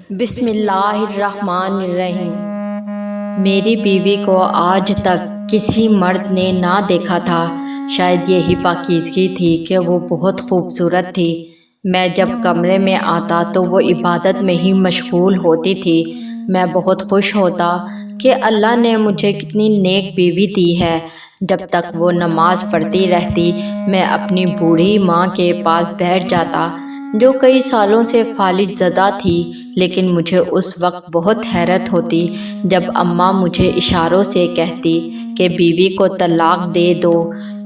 بسم اللہ الرحمن الرحیم۔ میری بیوی کو آج تک کسی مرد نے نہ دیکھا تھا۔ شاید یہی پاکیزگی تھی کہ وہ بہت خوبصورت تھی۔ میں جب کمرے میں آتا تو وہ عبادت میں ہی مشغول ہوتی تھی۔ میں بہت خوش ہوتا کہ اللہ نے مجھے کتنی نیک بیوی دی ہے۔ جب تک وہ نماز پڑھتی رہتی میں اپنی بوڑھی ماں کے پاس بیٹھ جاتا، جو کئی سالوں سے فالج زدہ تھی، لیکن مجھے اس وقت بہت حیرت ہوتی جب اماں مجھے اشاروں سے کہتی کہ بیوی کو طلاق دے دو۔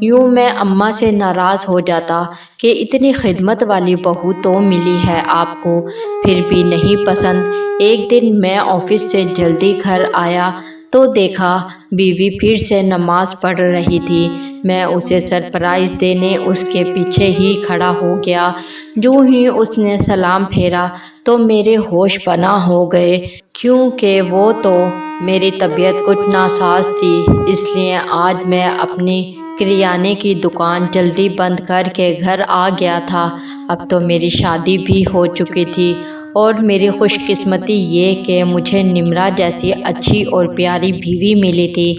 یوں میں اماں سے ناراض ہو جاتا کہ اتنی خدمت والی بہو تو ملی ہے آپ کو، پھر بھی نہیں پسند۔ ایک دن میں آفس سے جلدی گھر آیا تو دیکھا بیوی پھر سے نماز پڑھ رہی تھی۔ میں اسے سرپرائز دینے اس کے پیچھے ہی کھڑا ہو گیا۔ جو ہی اس نے سلام پھیرا تو میرے ہوش فنا ہو گئے، کیونکہ وہ تو میری طبیعت کچھ ناساز تھی، اس لیے آج میں اپنی کریانے کی دکان جلدی بند کر کے گھر آ گیا تھا۔ اب تو میری شادی بھی ہو چکی تھی، اور میری خوش قسمتی یہ کہ مجھے نمرہ جیسی اچھی اور پیاری بیوی ملی تھی۔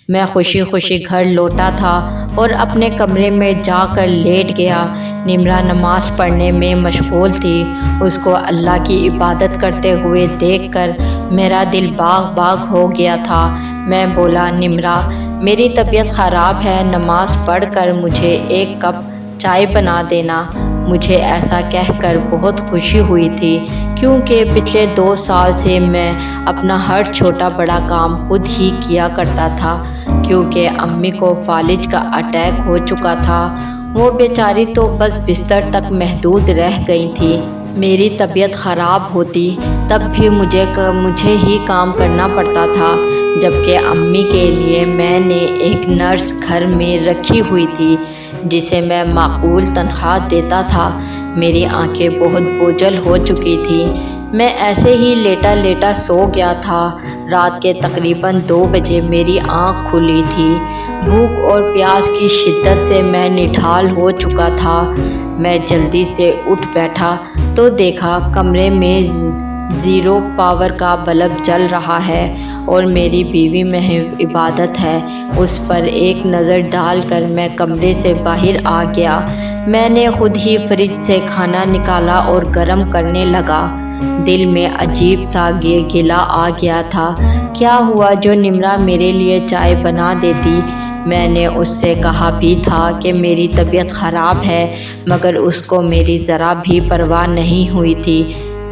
میں خوشی خوشی گھر لوٹا تھا اور اپنے کمرے میں جا کر لیٹ گیا۔ نمرہ نماز پڑھنے میں مشغول تھی۔ اس کو اللہ کی عبادت کرتے ہوئے دیکھ کر میرا دل باغ باغ ہو گیا تھا۔ میں بولا، نمرہ میری طبیعت خراب ہے، نماز پڑھ کر مجھے ایک کپ چائے بنا دینا۔ مجھے ایسا کہہ کر بہت خوشی ہوئی تھی، کیونکہ پچھلے 2 سال سے میں اپنا ہر چھوٹا بڑا کام خود ہی کیا کرتا تھا، کیونکہ امی کو فالج کا اٹیک ہو چکا تھا۔ وہ بیچاری تو بس بستر تک محدود رہ گئی تھی۔ میری طبیعت خراب ہوتی تب بھی مجھے ہی کام کرنا پڑتا تھا، جبکہ امی کے لیے میں نے ایک نرس گھر میں رکھی ہوئی تھی جسے میں معقول تنخواہ دیتا تھا۔ میری آنکھیں بہت بوجھل ہو چکی تھیں۔ میں ایسے ہی لیٹا لیٹا سو گیا تھا۔ رات کے تقریباً 2 بجے میری آنکھ کھلی تھی۔ بھوک اور پیاس کی شدت سے میں نڈھال ہو چکا تھا۔ میں جلدی سے اٹھ بیٹھا تو دیکھا کمرے میں 0 پاور کا بلب جل رہا ہے اور میری بیوی محو عبادت ہے۔ اس پر ایک نظر ڈال کر میں کمرے سے باہر آ گیا۔ میں نے خود ہی فریج سے کھانا نکالا اور گرم کرنے لگا۔ دل میں عجیب سا گلہ آ گیا تھا۔ کیا ہوا جو نمرہ میرے لیے چائے بنا دیتی؟ میں نے اس سے کہا بھی تھا کہ میری طبیعت خراب ہے، مگر اس کو میری ذرا بھی پرواہ نہیں ہوئی تھی۔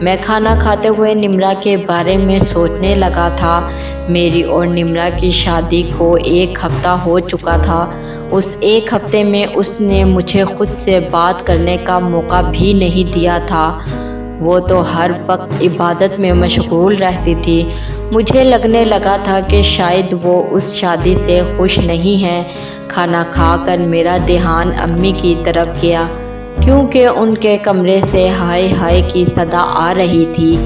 میں کھانا کھاتے ہوئے نمرہ کے بارے میں سوچنے لگا تھا۔ میری اور نمرہ کی شادی کو 1 ہفتہ ہو چکا تھا۔ اس 1 ہفتے میں اس نے مجھے خود سے بات کرنے کا موقع بھی نہیں دیا تھا۔ وہ تو ہر وقت عبادت میں مشغول رہتی تھی۔ مجھے لگنے لگا تھا کہ شاید وہ اس شادی سے خوش نہیں ہے۔ کھانا کھا کر میرا دھیان امی کی طرف گیا، کیونکہ ان کے کمرے سے ہائے ہائے کی صدا آ رہی تھی۔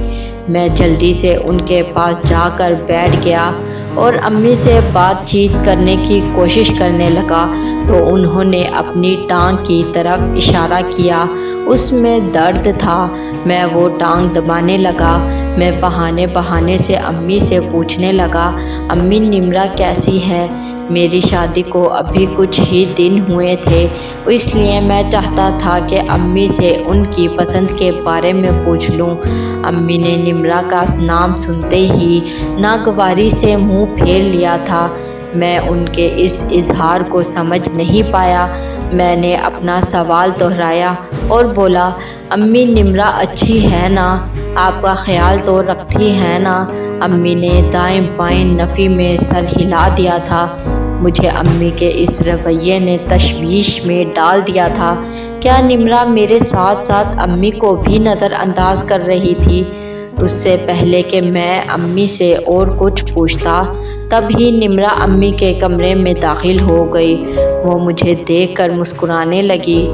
میں جلدی سے ان کے پاس جا کر بیٹھ گیا اور امی سے بات چیت کرنے کی کوشش کرنے لگا تو انہوں نے اپنی ٹانگ کی طرف اشارہ کیا۔ اس میں درد تھا۔ میں وہ ٹانگ دبانے لگا۔ میں بہانے سے امی سے پوچھنے لگا، امی نمرہ کیسی ہے؟ میری شادی کو ابھی کچھ ہی دن ہوئے تھے، اس لیے میں چاہتا تھا کہ امی سے ان کی پسند کے بارے میں پوچھ لوں۔ امی نے نمرہ کا نام سنتے ہی ناگواری سے منہ پھیر لیا تھا۔ میں ان کے اس اظہار کو سمجھ نہیں پایا۔ میں نے اپنا سوال دہرایا اور بولا، امی نمرہ اچھی ہے نا؟ آپ کا خیال تو رکھتی ہے نا؟ امی نے دائیں بائیں نفی میں سر ہلا دیا تھا۔ مجھے امی کے اس رویے نے تشویش میں ڈال دیا تھا۔ کیا نمرہ میرے ساتھ ساتھ امی کو بھی نظر انداز کر رہی تھی؟ اس سے پہلے کہ میں امی سے اور کچھ پوچھتا، تب ہی نمرہ امی کے کمرے میں داخل ہو گئی۔ وہ مجھے دیکھ کر مسکرانے لگی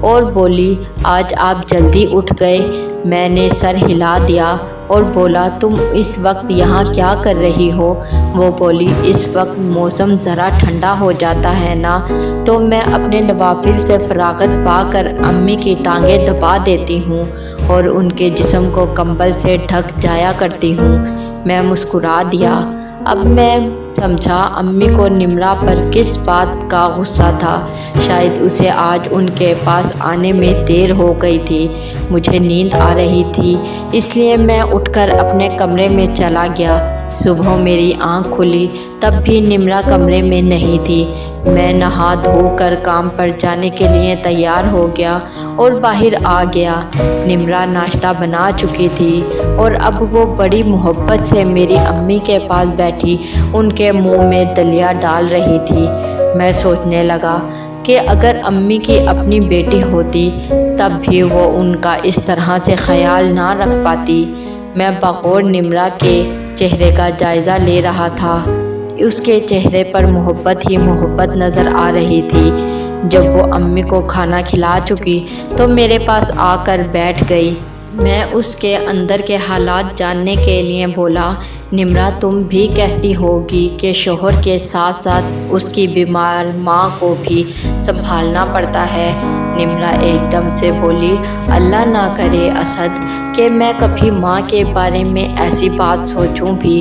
اور بولی، آج آپ جلدی اٹھ گئے؟ میں نے سر ہلا دیا اور بولا، تم اس وقت یہاں کیا کر رہی ہو؟ وہ بولی، اس وقت موسم ذرا ٹھنڈا ہو جاتا ہے نا، تو میں اپنے نوافل سے فراغت پا کر امی کی ٹانگیں دبا دیتی ہوں اور ان کے جسم کو کمبل سے ڈھک جایا کرتی ہوں۔ میں مسکرا دیا۔ اب میں سمجھا امی کو نمرا پر کس بات کا غصہ تھا۔ شاید اسے آج ان کے پاس آنے میں دیر ہو گئی تھی۔ مجھے نیند آ رہی تھی، اس لیے میں اٹھ کر اپنے کمرے میں چلا گیا۔ صبح میری آنکھ کھلی، تب بھی نمرا کمرے میں نہیں تھی۔ میں نہا دھو کر کام پر جانے کے لیے تیار ہو گیا اور باہر آ گیا۔ نمرا ناشتہ بنا چکی تھی اور اب وہ بڑی محبت سے میری امی کے پاس بیٹھی ان کے منہ میں دلیا ڈال رہی تھی۔ میں سوچنے لگا کہ اگر امی کی اپنی بیٹی ہوتی تب بھی وہ ان کا اس طرح سے خیال نہ رکھ پاتی۔ میں بغور نمرا کے چہرے کا جائزہ لے رہا تھا۔ اس کے چہرے پر محبت ہی محبت نظر آ رہی تھی۔ جب وہ امی کو کھانا کھلا چکی تو میرے پاس آ کر بیٹھ گئی۔ میں اس کے اندر کے حالات جاننے کے لیے بولا، نمرا تم بھی کہتی ہوگی کہ شوہر کے ساتھ ساتھ اس کی بیمار ماں کو بھی سنبھالنا پڑتا ہے۔ نمرا ایک دم سے بولی، اللہ نہ کرے اسد کہ میں کبھی ماں کے بارے میں ایسی بات سوچوں بھی۔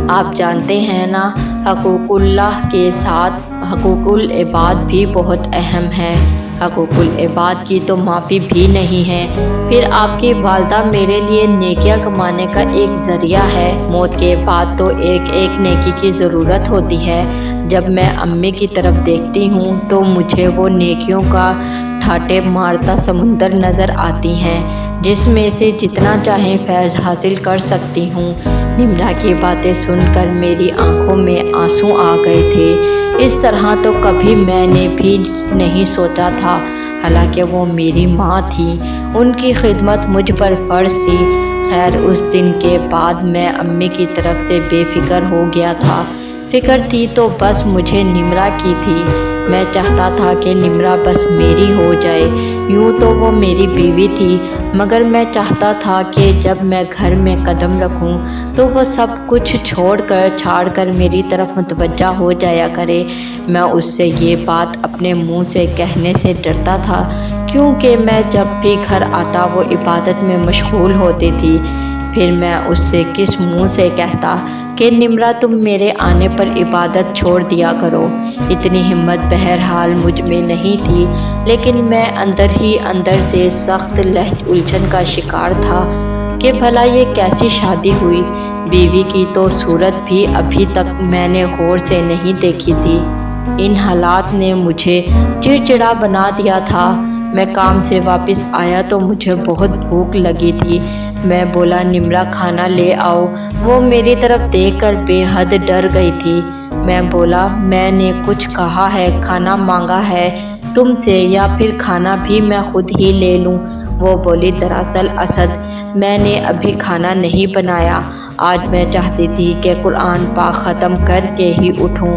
آپ جانتے ہیں نا، حقوق اللہ کے ساتھ حقوق العباد بھی بہت اہم ہے۔ حقوق العباد کی تو معافی بھی نہیں ہے۔ پھر آپ کی والدہ میرے لیے نیکیاں کمانے کا ایک ذریعہ ہے۔ موت کے بعد تو ایک ایک نیکی کی ضرورت ہوتی ہے۔ جب میں امی کی طرف دیکھتی ہوں تو مجھے وہ نیکیوں کا ٹھاٹھے مارتا سمندر نظر آتی ہیں، جس میں سے جتنا چاہیں فیض حاصل کر سکتی ہوں۔ نمرا کی باتیں سن کر میری آنکھوں میں آنسو آ گئے تھے۔ اس طرح تو کبھی میں نے بھی نہیں سوچا تھا، حالانکہ وہ میری ماں تھی، ان کی خدمت مجھ پر فرض تھی۔ خیر اس دن کے بعد میں امی کی طرف سے بے فکر ہو گیا تھا۔ فکر تھی تو بس مجھے نمرا کی تھی۔ میں چاہتا تھا کہ نمرا بس میری ہو جائے۔ یوں تو وہ میری بیوی تھی، مگر میں چاہتا تھا کہ جب میں گھر میں قدم رکھوں تو وہ سب کچھ چھاڑ کر میری طرف متوجہ ہو جایا کرے۔ میں اس سے یہ بات اپنے منہ سے کہنے سے ڈرتا تھا، کیونکہ میں جب بھی گھر آتا وہ عبادت میں مشغول ہوتی تھی۔ پھر میں اس سے کس منہ سے کہتا کہ نمرا تم میرے آنے پر عبادت چھوڑ دیا کرو۔ اتنی ہمت بہرحال مجھ میں نہیں تھی، لیکن میں اندر ہی اندر سے سخت الجھن کا شکار تھا کہ بھلا یہ کیسی شادی ہوئی۔ بیوی کی تو صورت بھی ابھی تک میں نے غور سے نہیں دیکھی تھی۔ ان حالات نے مجھے چڑچڑا بنا دیا تھا۔ میں کام سے واپس آیا تو مجھے بہت بھوک لگی تھی۔ میں بولا، نمرا کھانا لے آؤ۔ وہ میری طرف دیکھ کر بے حد ڈر گئی تھی۔ میں بولا، میں نے کچھ کہا ہے؟ کھانا مانگا ہے تم سے یا پھر کھانا بھی میں خود ہی لے لوں؟ وہ بولی، دراصل اسد میں نے ابھی کھانا نہیں بنایا۔ آج میں چاہتی تھی کہ قرآن پاک ختم کر کے ہی اٹھوں۔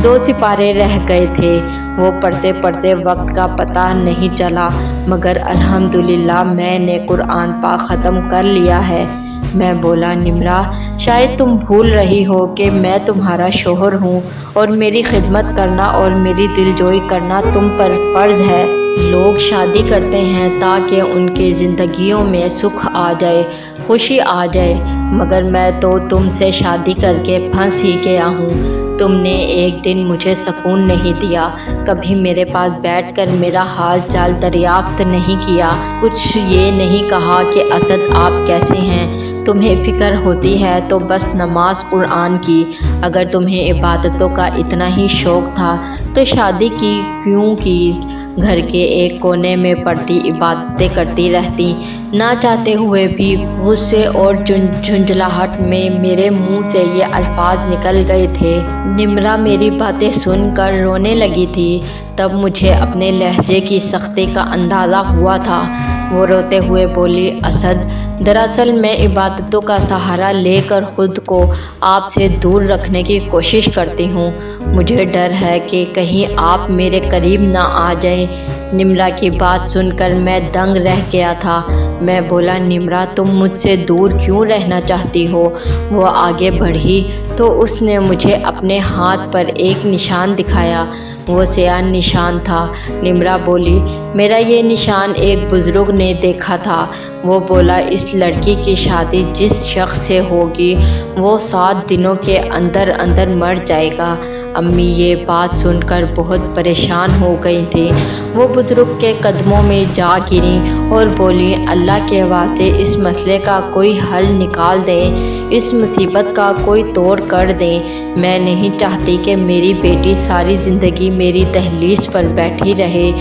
2 سپارے رہ گئے تھے، وہ پڑھتے پڑھتے وقت کا پتہ نہیں چلا، مگر الحمدللہ میں نے قرآن پاک ختم کر لیا ہے۔ میں بولا، نمرا شاید تم بھول رہی ہو کہ میں تمہارا شوہر ہوں اور میری خدمت کرنا اور میری دلجوئی کرنا تم پر فرض ہے۔ لوگ شادی کرتے ہیں تاکہ ان کی زندگیوں میں سکھ آ جائے، خوشی آ جائے، مگر میں تو تم سے شادی کر کے پھنس ہی گیا ہوں۔ تم نے ایک دن مجھے سکون نہیں دیا، کبھی میرے پاس بیٹھ کر میرا حال چال دریافت نہیں کیا، کچھ یہ نہیں کہا کہ اسد آپ کیسے ہیں۔ تمہیں فکر ہوتی ہے تو بس نماز قرآن کی۔ اگر تمہیں عبادتوں کا اتنا ہی شوق تھا تو شادی کی کیوں کی؟ گھر کے ایک کونے میں پڑتی عبادتیں کرتی رہتی۔ نہ چاہتے ہوئے بھی غصے اور جھنجھلاہٹ میں میرے منہ سے یہ الفاظ نکل گئے تھے۔ نمرا میری باتیں سن کر رونے لگی تھی۔ تب مجھے اپنے لہجے کی سختی کا اندازہ ہوا تھا۔ وہ روتے ہوئے بولی، اسد دراصل میں عبادتوں کا سہارا لے کر خود کو آپ سے دور رکھنے کی کوشش کرتی ہوں۔ مجھے ڈر ہے کہ کہیں آپ میرے قریب نہ آ جائیں۔ نمرا کی بات سن کر میں دنگ رہ گیا تھا۔ میں بولا، نمرا تم مجھ سے دور کیوں رہنا چاہتی ہو؟ وہ آگے بڑھی تو اس نے مجھے اپنے ہاتھ پر ایک نشان دکھایا۔ وہ سیاہ نشان تھا۔ نمرا بولی، میرا یہ نشان ایک بزرگ نے دیکھا تھا۔ وہ بولا، اس لڑکی کی شادی جس شخص سے ہوگی وہ 7 دنوں کے اندر اندر مر جائے گا۔ امی یہ بات سن کر بہت پریشان ہو گئی تھیں۔ وہ بزرگ کے قدموں میں جا گریں اور بولیں، اللہ کے واسطے اس مسئلے کا کوئی حل نکال دیں، اس مصیبت کا کوئی توڑ کر دیں۔ میں نہیں چاہتی کہ میری بیٹی ساری زندگی میری دہلیز پر بیٹھی رہے۔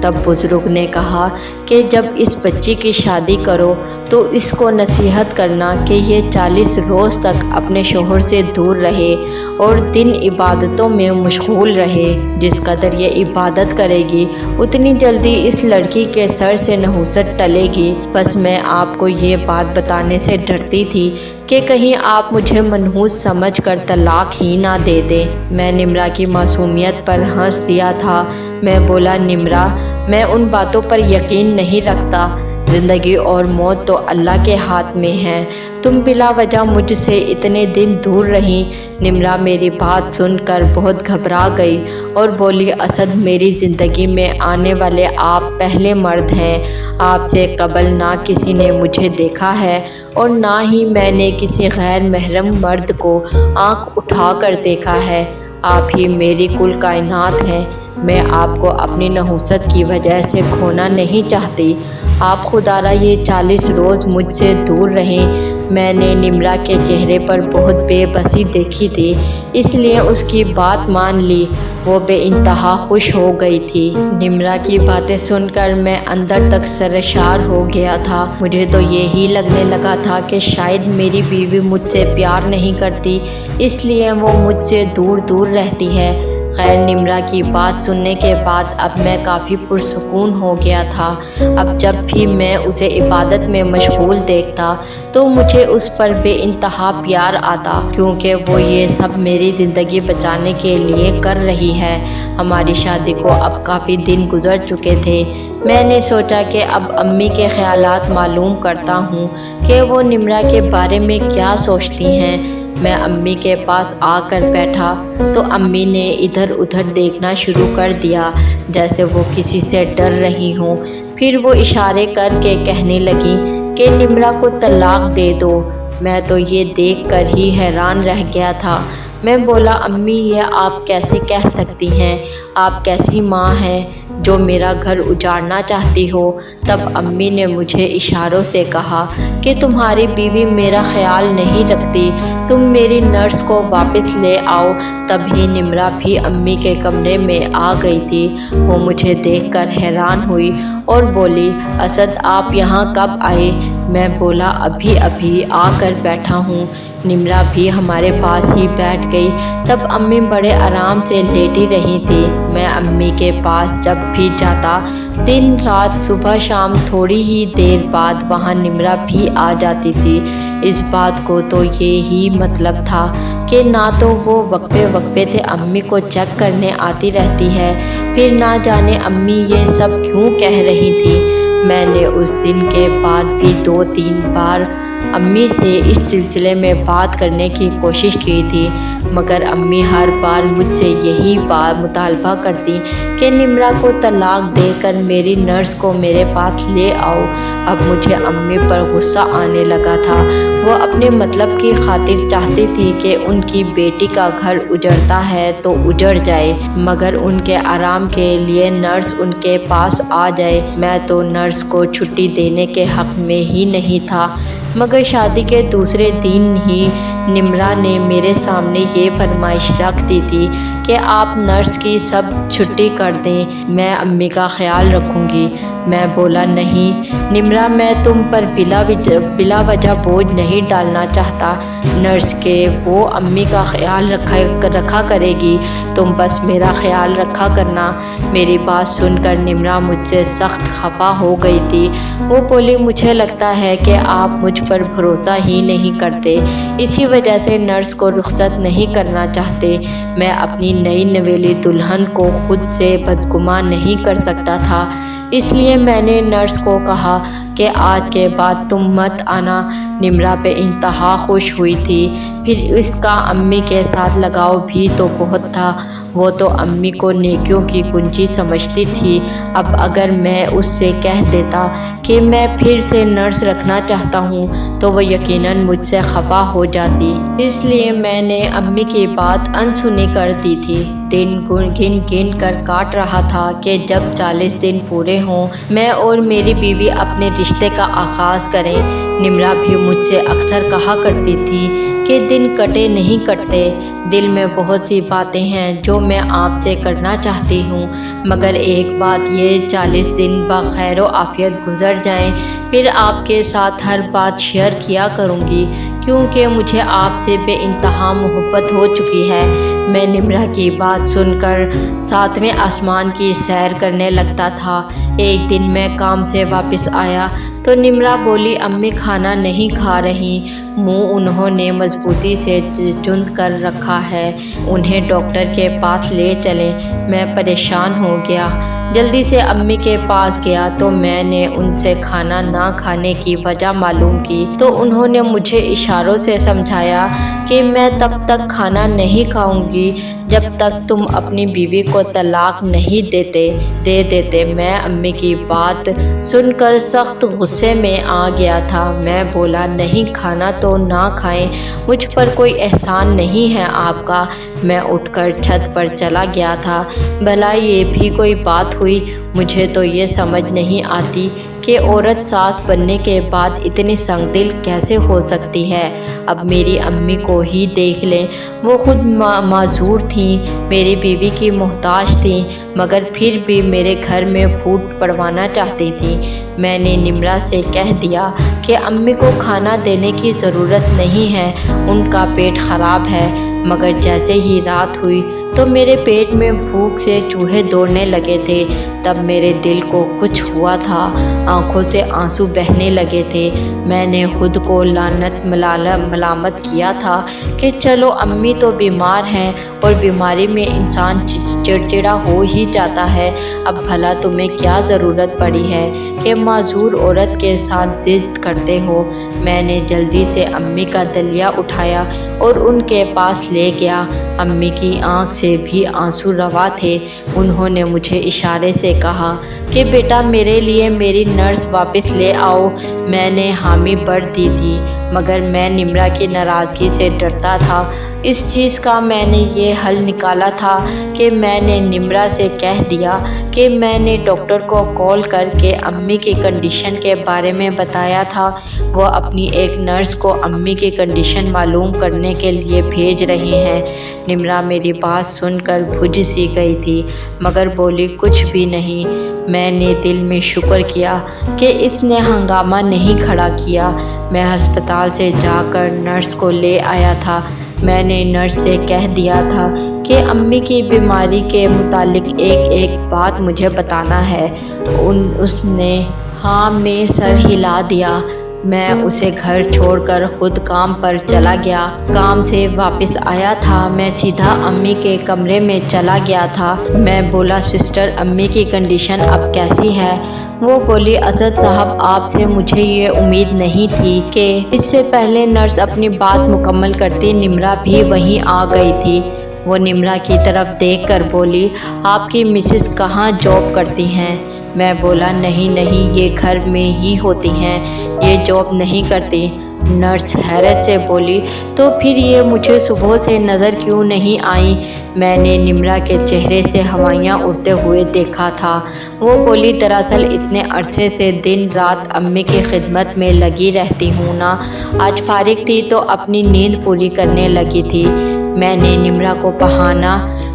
تب بزرگ نے کہا کہ جب اس بچی کی شادی کرو تو اس کو نصیحت کرنا کہ یہ 40 روز تک اپنے شوہر سے دور رہے اور دن عبادتوں میں مشغول رہے۔ جس قدر یہ عبادت کرے گی اتنی جلدی اس لڑکی کے سر سے نحوست ٹلے گی۔ بس میں آپ کو یہ بات بتانے سے ڈرتی تھی کہ کہیں آپ مجھے منحوس سمجھ کر طلاق ہی نہ دے دیں۔ میں نمرا کی معصومیت پر ہنس دیا تھا۔ میں بولا، نمرا، میں ان باتوں پر یقین نہیں رکھتا۔ زندگی اور موت تو اللہ کے ہاتھ میں ہے۔ تم بلا وجہ مجھ سے اتنے دن دور رہیں۔ نمرا میری بات سن کر بہت گھبرا گئی اور بولی، اسد، میری زندگی میں آنے والے آپ پہلے مرد ہیں۔ آپ سے قبل نہ کسی نے مجھے دیکھا ہے اور نہ ہی میں نے کسی غیر محرم مرد کو آنکھ اٹھا کر دیکھا ہے۔ آپ ہی میری کل کائنات ہیں۔ میں آپ کو اپنی نحوست کی وجہ سے کھونا نہیں چاہتی۔ آپ خدا را یہ 40 روز مجھ سے دور رہیں۔ میں نے نمرا کے چہرے پر بہت بے بسی دیکھی تھی، اس لیے اس کی بات مان لی۔ وہ بے انتہا خوش ہو گئی تھی۔ نمرا کی باتیں سن کر میں اندر تک سرشار ہو گیا تھا۔ مجھے تو یہی لگنے لگا تھا کہ شاید میری بیوی مجھ سے پیار نہیں کرتی، اس لیے وہ مجھ سے دور دور رہتی ہے۔ خیر، نمرا کی بات سننے کے بعد اب میں کافی پرسکون ہو گیا تھا۔ اب جب بھی میں اسے عبادت میں مشغول دیکھتا تو مجھے اس پر بے انتہا پیار آتا، کیونکہ وہ یہ سب میری زندگی بچانے کے لیے کر رہی ہے۔ ہماری شادی کو اب کافی دن گزر چکے تھے۔ میں نے سوچا کہ اب امی کے خیالات معلوم کرتا ہوں کہ وہ نمرا کے بارے میں کیا سوچتی ہیں۔ میں امی کے پاس آ کر بیٹھا تو امی نے ادھر ادھر دیکھنا شروع کر دیا جیسے وہ کسی سے ڈر رہی ہوں۔ پھر وہ اشارے کر کے کہنے لگی کہ نمرا کو طلاق دے دو۔ میں تو یہ دیکھ کر ہی حیران رہ گیا تھا۔ میں بولا، امی، یہ آپ کیسے کہہ سکتی ہیں؟ آپ کیسی ماں ہیں جو میرا گھر اجاڑنا چاہتی ہو؟ تب امی نے مجھے اشاروں سے کہا کہ تمہاری بیوی میرا خیال نہیں رکھتی، تم میری نرس کو واپس لے آؤ۔ تبھی نمرا بھی امی کے کمرے میں آ گئی تھی۔ وہ مجھے دیکھ کر حیران ہوئی اور بولی، اسد، آپ یہاں کب آئے؟ میں بولا، ابھی آ کر بیٹھا ہوں۔ نمرا بھی ہمارے پاس ہی بیٹھ گئی۔ تب امی بڑے آرام سے لیٹی رہی تھی۔ میں امی کے پاس جب بھی جاتا، دن رات صبح شام تھوڑی ہی دیر بعد وہاں نمرا بھی آ جاتی تھی۔ اس بات کو تو یہی مطلب تھا کہ نہ تو وہ وقفے سے امی کو چیک کرنے آتی رہتی ہے، پھر نہ جانے امی یہ سب کیوں کہہ رہی تھی۔ میں نے اس دن کے بعد بھی 2-3 بار امی سے اس سلسلے میں بات کرنے کی کوشش کی تھی، مگر امی ہر بار مجھ سے یہی بات مطالبہ کرتی کہ نمرا کو طلاق دے کر میری نرس کو میرے پاس لے آؤ۔ اب مجھے امی پر غصہ آنے لگا تھا۔ وہ اپنے مطلب کی خاطر چاہتی تھی کہ ان کی بیٹی کا گھر اجڑتا ہے تو اجڑ جائے، مگر ان کے آرام کے لیے نرس ان کے پاس آ جائے۔ میں تو نرس کو چھٹی دینے کے حق میں ہی نہیں تھا، مگر شادی کے دوسرے دن ہی نمرا نے میرے سامنے یہ فرمائش رکھ دی تھی کہ آپ نرس کی سب چھٹی کر دیں، میں امی کا خیال رکھوں گی۔ میں بولا، نہیں نمرا، میں تم پر بلا وجہ بوجھ نہیں ڈالنا چاہتا۔ نرس کے وہ امی کا خیال رکھا کرے گی، تم بس میرا خیال رکھا کرنا۔ میری بات سن کر نمرا مجھ سے سخت خفا ہو گئی تھی۔ وہ بولی، مجھے لگتا ہے کہ آپ مجھ پر بھروسہ ہی نہیں کرتے، اسی وجہ سے نرس کو رخصت نہیں کرنا چاہتے۔ میں اپنی نئی نویلی دلہن کو خود سے بدگمان نہیں کر سکتا تھا، اس لیے میں نے نرس کو کہا کہ آج کے بعد تم مت آنا۔ نمرا بے انتہا خوش ہوئی تھی۔ پھر اس کا امی کے ساتھ لگاؤ بھی تو بہت تھا۔ وہ تو امی کو نیکیوں کی کنجی سمجھتی تھی۔ اب اگر میں اس سے کہہ دیتا کہ میں پھر سے نرس رکھنا چاہتا ہوں تو وہ یقیناً مجھ سے خفا ہو جاتی، اس لیے میں نے امی کی بات انسنی کر دی تھی۔ دن گن گن کر کاٹ رہا تھا کہ جب 40 دن پورے ہوں میں اور میری بیوی اپنے رشتے کا آغاز کریں۔ نمرا بھی مجھ سے اکثر کہا کرتی تھی کہ دن کٹے نہیں کٹتے، دل میں بہت سی باتیں ہیں جو میں آپ سے کرنا چاہتی ہوں، مگر ایک بات یہ 40 دن بخیر و عافیت گزر جائیں پھر آپ کے ساتھ ہر بات شیئر کیا کروں گی، کیونکہ مجھے آپ سے بے انتہا محبت ہو چکی ہے۔ میں نمرا کی بات سن کر 7ویں آسمان کی سیر کرنے لگتا تھا۔ ایک دن میں کام سے واپس آیا تو نمرا بولی امی کھانا نہیں کھا رہی، منہ انہوں نے مضبوطی سے چند کر رکھا ہے، انہیں ڈاکٹر کے پاس لے چلیں۔ میں پریشان ہو گیا، جلدی سے امی کے پاس گیا تو میں نے ان سے کھانا نہ کھانے کی وجہ معلوم کی تو انہوں نے مجھے اشاروں سے سمجھایا کہ میں تب تک کھانا نہیں کھاؤں گی جب تک تم اپنی بیوی کو طلاق نہیں دے دیتے۔ میں امی کی بات سن کر سخت غصے میں آ گیا تھا۔ میں بولا نہیں کھانا تو نہ کھائیں، مجھ پر کوئی احسان نہیں ہے آپ کا۔ میں اٹھ کر چھت پر چلا گیا تھا۔ بھلا یہ بھی کوئی بات ہوئی؟ مجھے تو یہ سمجھ نہیں آتی کہ عورت ساس بننے کے بعد اتنی سنگ دل کیسے ہو سکتی ہے۔ اب میری امی کو ہی دیکھ لیں، وہ خود معذور تھیں، میری بیوی کی محتاج تھیں، مگر پھر بھی میرے گھر میں پھوٹ پڑوانا چاہتی تھیں۔ میں نے نمرا سے کہہ دیا کہ امی کو کھانا دینے کی ضرورت نہیں ہے، ان کا پیٹ خراب ہے، مگر جیسے ہی رات ہوئی تو میرے پیٹ میں بھوک سے چوہے دوڑنے لگے تھے۔ تب میرے دل کو کچھ ہوا تھا، آنکھوں سے آنسو بہنے لگے تھے۔ میں نے خود کو لعنت ملامت کیا تھا کہ چلو امی تو بیمار ہیں اور بیماری میں انسان چڑچڑا ہو ہی جاتا ہے، اب بھلا تمہیں کیا ضرورت پڑی ہے کہ معذور عورت کے ساتھ ضد کرتے ہو۔ میں نے جلدی سے امی کا دلیا اٹھایا اور ان کے پاس لے گیا۔ امی کی آنکھ سے بھی آنسو روا تھے۔ انہوں نے مجھے اشارے سے کہا کہ بیٹا میرے لیے میری نرس واپس لے آؤ۔ میں نے حامی بھر دی تھی، مگر میں نمرا کی ناراضگی سے ڈرتا تھا۔ اس چیز کا میں نے یہ حل نکالا تھا کہ میں نے نمرا سے کہہ دیا کہ میں نے ڈاکٹر کو کال کر کے امی کی کنڈیشن کے بارے میں بتایا تھا، وہ اپنی ایک نرس کو امی کی کنڈیشن معلوم کرنے کے لیے بھیج رہی ہیں۔ نمرا میری بات سن کر بھج سی گئی تھی، مگر بولی کچھ بھی نہیں۔ میں نے دل میں شکر کیا کہ اس نے ہنگامہ نہیں کھڑا کیا۔ میں ہسپتال سے جا کر نرس کو لے آیا تھا۔ میں نے نرس سے کہہ دیا تھا کہ امی کی بیماری کے متعلق ایک بات مجھے بتانا ہے۔ اس نے ہاں میں سر ہلا دیا۔ میں اسے گھر چھوڑ کر خود کام پر چلا گیا۔ کام سے واپس آیا تھا، میں سیدھا امی کے کمرے میں چلا گیا تھا۔ میں بولا سسٹر امی کی کنڈیشن اب کیسی ہے؟ وہ بولی اسد صاحب آپ سے مجھے یہ امید نہیں تھی کہ اس سے پہلے نرس اپنی بات مکمل کرتی نمرا بھی وہیں آ گئی تھی۔ وہ نمرا کی طرف دیکھ کر بولی آپ کی مسز کہاں جاب کرتی ہیں؟ میں بولا نہیں یہ گھر میں ہی ہوتی ہیں، یہ جاب نہیں کرتی۔ نرس حیرت سے بولی تو پھر یہ مجھے صبح سے نظر کیوں نہیں آئیں؟ میں نے نمرا کے چہرے سے ہوائیاں اڑتے ہوئے دیکھا تھا۔ وہ بولی دراصل اتنے عرصے سے دن رات امی کی خدمت میں لگی رہتی ہوں نا، آج فارغ تھی تو اپنی نیند پوری کرنے لگی تھی۔ میں نے نمرا کو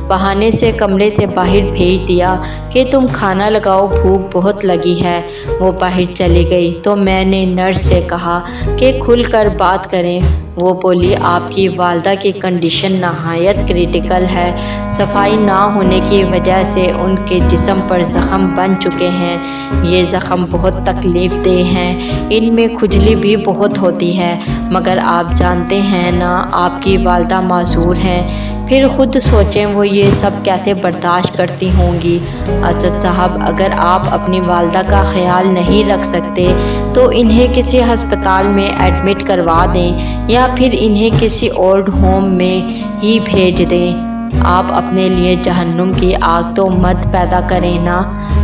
بہانے سے کمرے سے باہر بھیج دیا کہ تم کھانا لگاؤ، بھوک بہت لگی ہے۔ وہ باہر چلی گئی تو میں نے نرس سے کہا کہ کھل کر بات کریں۔ وہ بولی آپ کی والدہ کی کنڈیشن نہایت کریٹیکل ہے، صفائی نہ ہونے کی وجہ سے ان کے جسم پر زخم بن چکے ہیں، یہ زخم بہت تکلیف دہ ہیں، ان میں کھجلی بھی بہت ہوتی ہے، مگر آپ جانتے ہیں نا آپ کی والدہ معذور ہیں، پھر خود سوچیں وہ یہ سب کیسے برداشت کرتی ہوں گی۔ اسد صاحب اگر آپ اپنی والدہ کا خیال نہیں رکھ سکتے تو انہیں کسی ہسپتال میں ایڈمٹ کروا دیں یا پھر انہیں کسی اولڈ ہوم میں ہی بھیج دیں۔ آپ اپنے لیے جہنم کی آگ تو مت پیدا کریں نا۔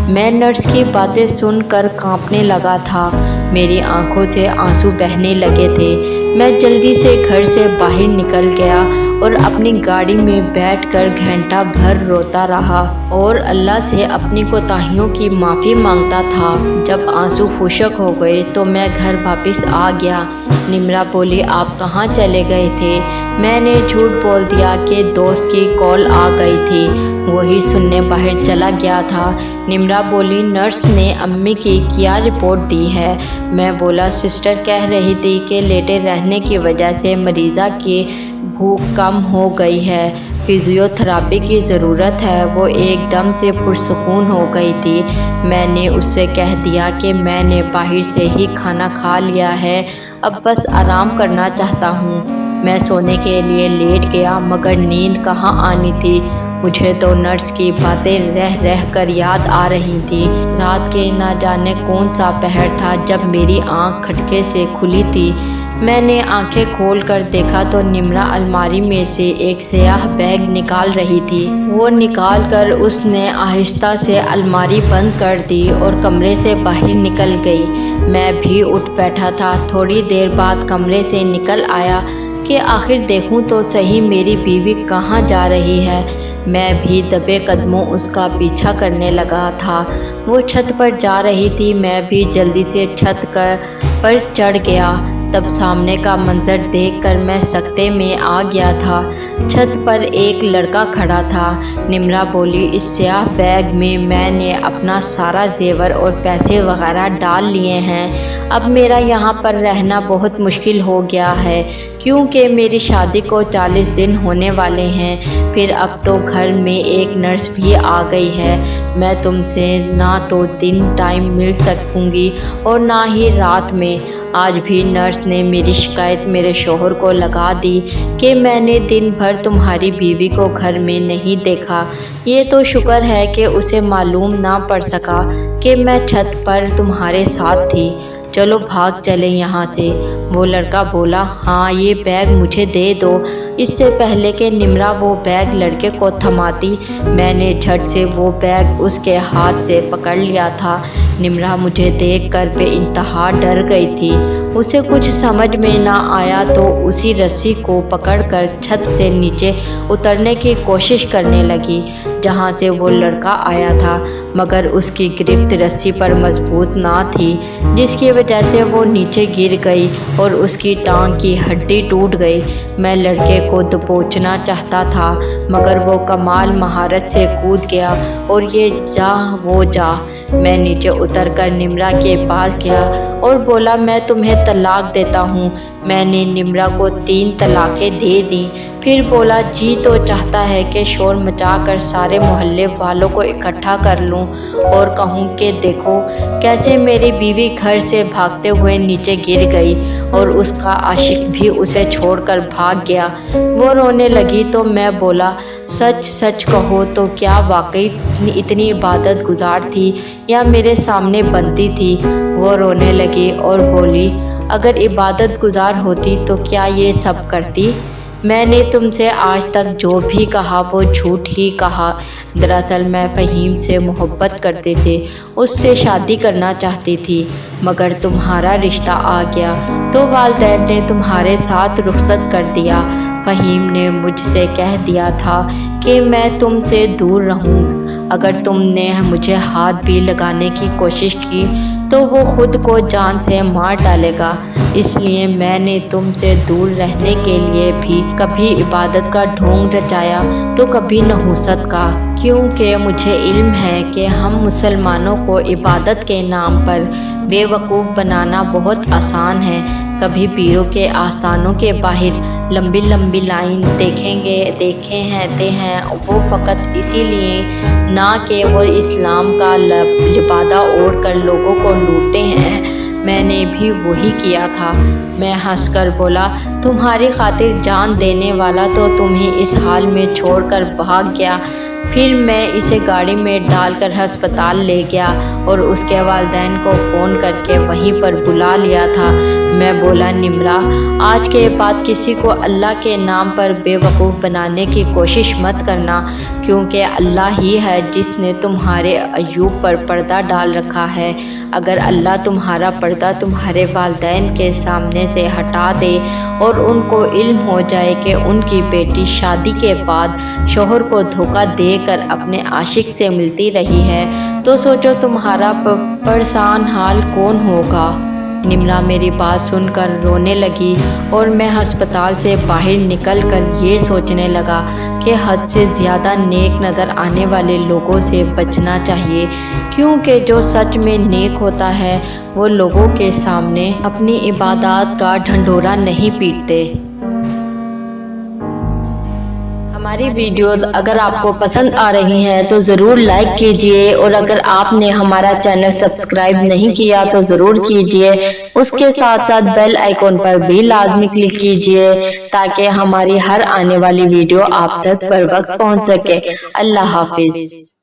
میں نرس کی باتیں سن کر کانپنے لگا تھا، میری آنکھوں سے آنسو بہنے لگے تھے۔ میں جلدی سے گھر سے باہر نکل گیا اور اپنی گاڑی میں بیٹھ کر گھنٹہ بھر روتا رہا اور اللہ سے اپنی کوتاہیوں کی معافی مانگتا تھا۔ جب آنسو خشک ہو گئے تو میں گھر واپس آ گیا۔ نمرا بولی، آپ کہاں چلے گئے تھے؟ میں نے جھوٹ بول دیا کہ دوست کی کال آ گئی تھی، وہی سننے باہر چلا گیا تھا۔ نمرا بولی، نرس نے امی کی کیا رپورٹ دی ہے؟ میں بولا، سسٹر کہہ رہی تھی کہ لیٹے رہنے کی وجہ سے مریضہ کی بھوک کم ہو گئی ہے، فزیو تھراپی کی ضرورت ہے۔ وہ ایک دم سے پرسکون ہو گئی تھی۔ میں نے اس سے کہہ دیا کہ میں نے باہر سے ہی کھانا کھا لیا ہے، اب بس آرام کرنا چاہتا ہوں۔ میں سونے کے لیے لیٹ گیا مگر نیند کہاں آنی تھی، مجھے تو نرس کی باتیں رہ رہ کر یاد آ رہی تھیں۔ رات کے نہ جانے کون سا پہر تھا جب میری آنکھ کھٹکے سے کھلی تھی۔ میں نے آنکھیں کھول کر دیکھا تو نمرا الماری میں سے ایک سیاہ بیگ نکال رہی تھی۔ وہ نکال کر اس نے آہستہ سے الماری بند کر دی اور کمرے سے باہر نکل گئی۔ میں بھی اٹھ بیٹھا تھا۔ تھوڑی دیر بعد کمرے سے نکل آیا کہ آخر دیکھوں تو صحیح میری بیوی کہاں جا رہی ہے۔ میں بھی دبے قدموں اس کا پیچھا کرنے لگا تھا۔ وہ چھت پر جا رہی تھی، میں بھی جلدی سے چھت پر چڑھ گیا۔ تب سامنے کا منظر دیکھ کر میں سکتے میں آ گیا تھا۔ چھت پر ایک لڑکا کھڑا تھا۔ نمرا بولی، اس سیاہ بیگ میں نے اپنا سارا زیور اور پیسے وغیرہ ڈال لیے ہیں، اب میرا یہاں پر رہنا بہت مشکل ہو گیا ہے کیونکہ میری شادی کو 40 دن ہونے والے ہیں، پھر اب تو گھر میں ایک نرس بھی آ گئی ہے۔ میں تم سے نہ تو دن ٹائم مل سکوں گی اور نہ ہی رات میں۔ آج بھی نرس نے میری شکایت میرے شوہر کو لگا دی کہ میں نے دن بھر تمہاری بیوی کو گھر میں نہیں دیکھا۔ یہ تو شکر ہے کہ اسے معلوم نہ پڑ سکا کہ میں چھت پر تمہارے ساتھ تھی، چلو بھاگ چلیں یہاں سے۔ وہ لڑکا بولا، ہاں یہ بیگ مجھے دے دو۔ اس سے پہلے کہ نمرا وہ بیگ لڑکے کو تھماتی، میں نے جھٹ سے وہ بیگ اس کے ہاتھ سے پکڑ لیا تھا۔ نمرا مجھے دیکھ کر بے انتہا ڈر گئی تھی۔ اسے کچھ سمجھ میں نہ آیا تو اسی رسی کو پکڑ کر چھت سے نیچے اترنے کی کوشش کرنے لگی جہاں سے وہ لڑکا آیا تھا، مگر اس کی گرفت رسی پر مضبوط نہ تھی، جس کی وجہ سے وہ نیچے گر گئی اور اس کی ٹانگ کی ہڈی ٹوٹ گئی۔ میں لڑکے کو دبوچنا چاہتا تھا مگر وہ کمال مہارت سے کود گیا اور یہ جا وہ جا۔ میں نیچے اتر کر نمرا کے پاس گیا اور بولا، میں تمہیں طلاق دیتا ہوں۔ میں نے نمرا کو 3 طلاقیں دے دیں۔ پھر بولا، جی تو چاہتا ہے کہ شور مچا کر سارے محلے والوں کو اکٹھا کر لوں اور کہوں کہ دیکھو کیسے میری بیوی گھر سے بھاگتے ہوئے نیچے گر گئی اور اس کا عاشق بھی اسے چھوڑ کر بھاگ گیا۔ وہ رونے لگی تو میں بولا، سچ سچ کہو تو کیا واقعی اتنی عبادت گزار تھی یا میرے سامنے بنتی تھی؟ وہ رونے لگی اور بولی، اگر عبادت گزار ہوتی تو کیا یہ سب کرتی؟ میں نے تم سے آج تک جو بھی کہا وہ جھوٹ ہی کہا۔ دراصل میں فہیم سے محبت کرتی تھی، اس سے شادی کرنا چاہتی تھی، مگر تمہارا رشتہ آ گیا تو والدین نے تمہارے ساتھ رخصت کر دیا۔ فہیم نے مجھ سے کہہ دیا تھا کہ میں تم سے دور رہوں، اگر تم نے مجھے ہاتھ بھی لگانے کی کوشش کی تو وہ خود کو جان سے مار ڈالے گا، اس لیے میں نے تم سے دور رہنے کے لیے بھی کبھی عبادت کا ڈھونگ رچایا تو کبھی نحوست کا، کیونکہ مجھے علم ہے کہ ہم مسلمانوں کو عبادت کے نام پر بے وقوف بنانا بہت آسان ہے۔ کبھی پیروں کے آستانوں کے باہر لمبی لمبی لائن دیکھے ہیں وہ فقط اسی لیے نہ کہ وہ اسلام کا لبادہ اوڑھ کر لوگوں کو لوٹتے ہیں، میں نے بھی وہی کیا تھا۔ میں ہنس کر بولا، تمہاری خاطر جان دینے والا تو تمہیں اس حال میں چھوڑ کر بھاگ گیا۔ پھر میں اسے گاڑی میں ڈال کر ہسپتال لے گیا اور اس کے والدین کو فون کر کے وہیں پر بلا لیا تھا۔ میں بولا نمرا آج کے بعد کسی کو اللہ کے نام پر بے وقوف بنانے کی کوشش مت کرنا، کیونکہ اللہ ہی ہے جس نے تمہارے عیوب پر پردہ ڈال رکھا ہے۔ اگر اللہ تمہارا پردہ تمہارے والدین کے سامنے سے ہٹا دے اور ان کو علم ہو جائے کہ ان کی بیٹی شادی کے بعد شوہر کو دھوکہ دے کر اپنے عاشق سے ملتی رہی ہے تو سوچو تمہارا پریشان حال کون ہوگا۔ نمرا میری بات سن کر رونے لگی اور میں ہسپتال سے باہر نکل کر یہ سوچنے لگا کہ حد سے زیادہ نیک نظر آنے والے لوگوں سے بچنا چاہیے، کیونکہ جو سچ میں نیک ہوتا ہے وہ لوگوں کے سامنے اپنی عبادات کا ڈھنڈورا نہیں پیٹتے۔ ہماری ویڈیوز اگر آپ کو پسند آ رہی ہیں تو ضرور لائک کیجئے، اور اگر آپ نے ہمارا چینل سبسکرائب نہیں کیا تو ضرور کیجئے۔ اس کے ساتھ ساتھ بیل آئیکن پر بھی لازمی کلک کیجئے تاکہ ہماری ہر آنے والی ویڈیو آپ تک بر وقت پہنچ سکے۔ اللہ حافظ۔